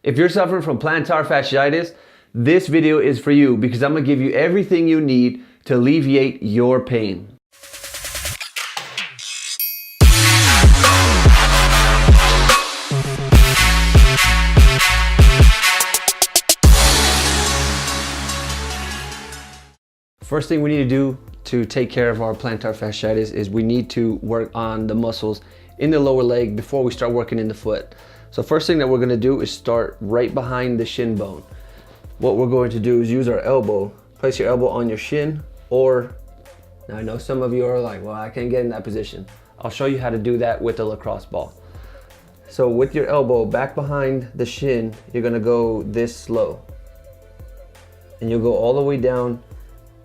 If you're suffering from plantar fasciitis, this video is for you because I'm gonna give you everything you need to alleviate your pain. First thing we need to do to take care of our plantar fasciitis is we need to work on the muscles in the lower leg before we start working in the foot. So first thing that we're gonna do is start right behind the shin bone. What we're going to do is use our elbow, place your elbow on your shin, or, now I know some of you are like, well, I can't get in that position. I'll show you how to do that with a lacrosse ball. So with your elbow back behind the shin, you're gonna go this slow. And you'll go all the way down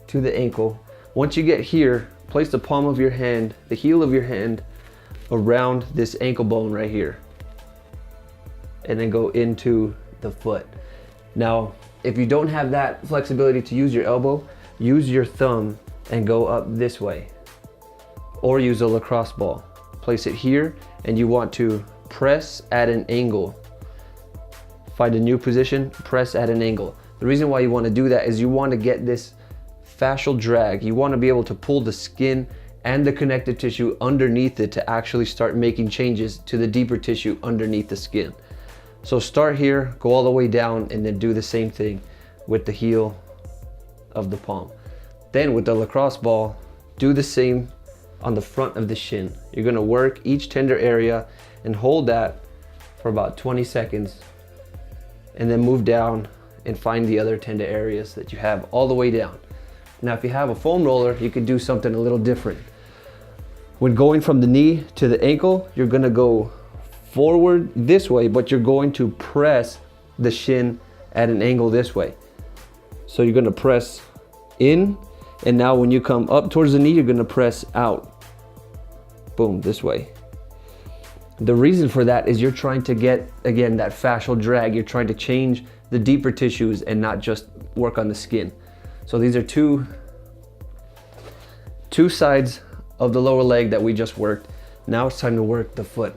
to the ankle. Once you get here, place the palm of your hand, the heel of your hand, around this ankle bone right here. And then go into the foot. Now, if you don't have that flexibility to use your elbow, use your thumb and go up this way. Or use a lacrosse ball. Place it here, and you want to press at an angle. Find a new position, press at an angle. The reason why you want to do that is you want to get this fascial drag. You want to be able to pull the skin and the connective tissue underneath it to actually start making changes to the deeper tissue underneath the skin. So start here, go all the way down, and then do the same thing with the heel of the palm. Then with the lacrosse ball, do the same on the front of the shin. You're gonna work each tender area and hold that for about 20 seconds, and then move down and find the other tender areas that you have all the way down. Now, if you have a foam roller, you can do something a little different. When going from the knee to the ankle, you're gonna go forward this way, but you're going to press the shin at an angle this way. So you're gonna press in, and now when you come up towards the knee, you're gonna press out. Boom, this way. The reason for that is you're trying to get, again, that fascial drag. You're trying to change the deeper tissues and not just work on the skin. So these are two sides of the lower leg that we just worked. Now it's time to work the foot.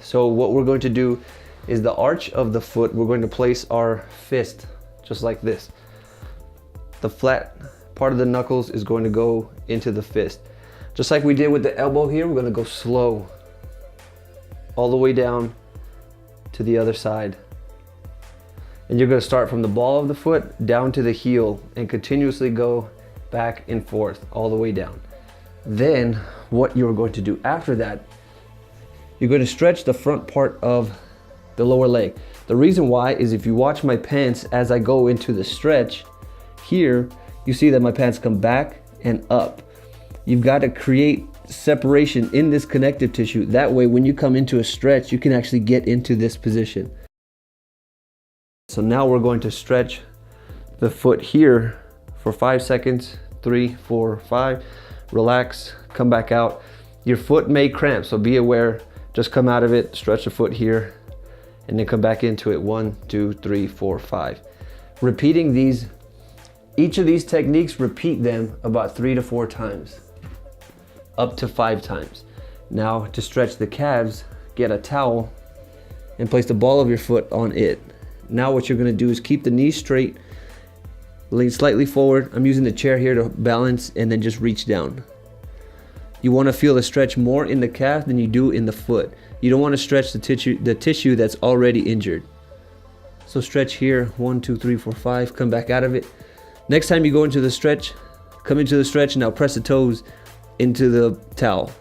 So what we're going to do is the arch of the foot, we're going to place our fist just like this. The flat part of the knuckles is going to go into the fist. Just like we did with the elbow here, we're going to go slow all the way down to the other side. And you're going to start from the ball of the foot down to the heel and continuously go back and forth all the way down. Then what you're going to do after that, you're going to stretch the front part of the lower leg. The reason why is if you watch my pants as I go into the stretch, here you see that my pants come back and up. You've got to create separation in this connective tissue. That way when you come into a stretch, you can actually get into this position. So now we're going to stretch the foot here for 5 seconds, 3, 4, 5. Relax, come back out. Your foot may cramp, so be aware. Just come out of it, stretch the foot here, and then come back into it. 1, 2, 3, 4, 5. Repeating these, each of these techniques, repeat them about 3 to 4 times, up to 5 times. Now to stretch the calves, get a towel and place the ball of your foot on it. Now what you're gonna do is keep the knees straight, lean slightly forward. I'm using the chair here to balance, and then just reach down. You wanna feel the stretch more in the calf than you do in the foot. You don't wanna stretch the tissue that's already injured. So stretch here, 1, 2, 3, 4, 5, come back out of it. Next time you go into the stretch, come into the stretch, and now press the toes into the towel.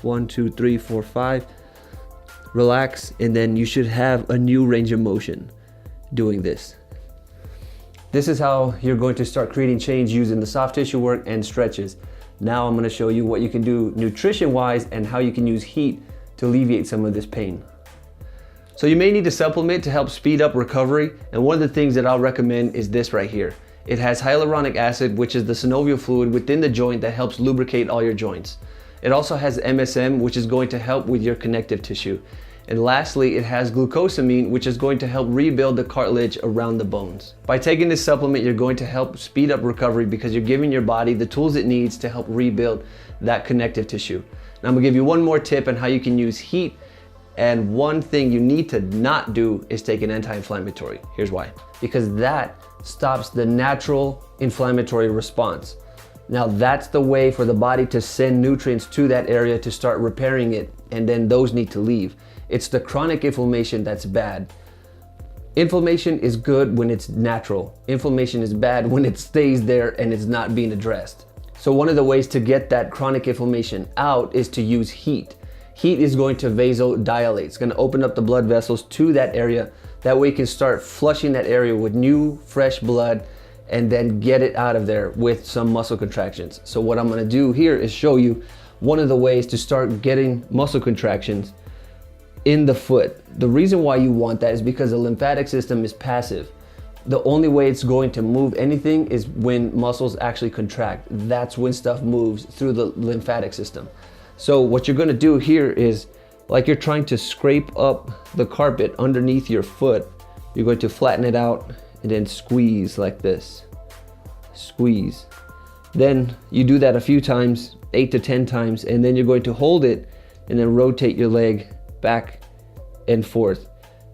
1, 2, 3, 4, 5. Relax, and then you should have a new range of motion doing this. This is how you're going to start creating change using the soft tissue work and stretches. Now I'm going to show you what you can do nutrition wise and how you can use heat to alleviate some of this pain. So you may need a supplement to help speed up recovery, and one of the things that I'll recommend is this right here. It has hyaluronic acid, which is the synovial fluid within the joint that helps lubricate all your joints. It also has MSM, which is going to help with your connective tissue. And lastly, it has glucosamine, which is going to help rebuild the cartilage around the bones. By taking this supplement, you're going to help speed up recovery because you're giving your body the tools it needs to help rebuild that connective tissue. Now I'm gonna give you one more tip on how you can use heat And one thing you need to not do is take an anti-inflammatory. Here's why. Because that stops the natural inflammatory response. Now that's the way for the body to send nutrients to that area to start repairing it, and then those need to leave. It's the chronic inflammation that's bad. Inflammation is good when it's natural. Inflammation is bad when it stays there and it's not being addressed. So one of the ways to get that chronic inflammation out is to use heat. Heat is going to vasodilate. It's going to open up the blood vessels to that area. That way you can start flushing that area with new, fresh blood and then get it out of there with some muscle contractions. So what I'm going to do here is show you one of the ways to start getting muscle contractions in the foot. The reason why you want that is because the lymphatic system is passive. The only way it's going to move anything is when muscles actually contract. That's when stuff moves through the lymphatic system. So what you're going to do here is, like you're trying to scrape up the carpet underneath your foot, you're going to flatten it out and then squeeze like this. Squeeze. Then you do that a few times, 8 to 10 times, and then you're going to hold it and then rotate your leg back and forth.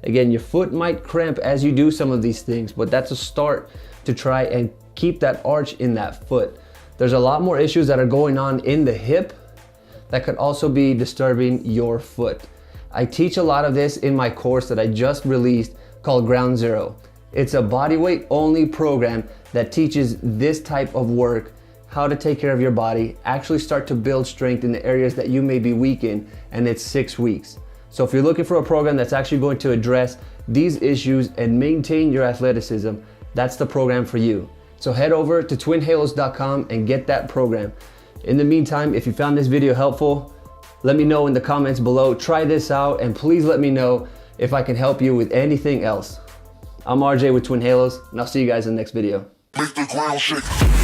Again, your foot might cramp as you do some of these things, but that's a start to try and keep that arch in that foot. There's a lot more issues that are going on in the hip that could also be disturbing your foot. I teach a lot of this in my course that I just released called Ground Zero. It's a bodyweight only program that teaches this type of work, how to take care of your body, actually start to build strength in the areas that you may be weak in, and it's 6 weeks. So if you're looking for a program that's actually going to address these issues and maintain your athleticism, that's the program for you. So head over to twinhalos.com and get that program. In the meantime, if you found this video helpful, let me know in the comments below. Try this out and please let me know if I can help you with anything else. I'm RJ with Twin Halos, and I'll see you guys in the next video. Make the ground shake.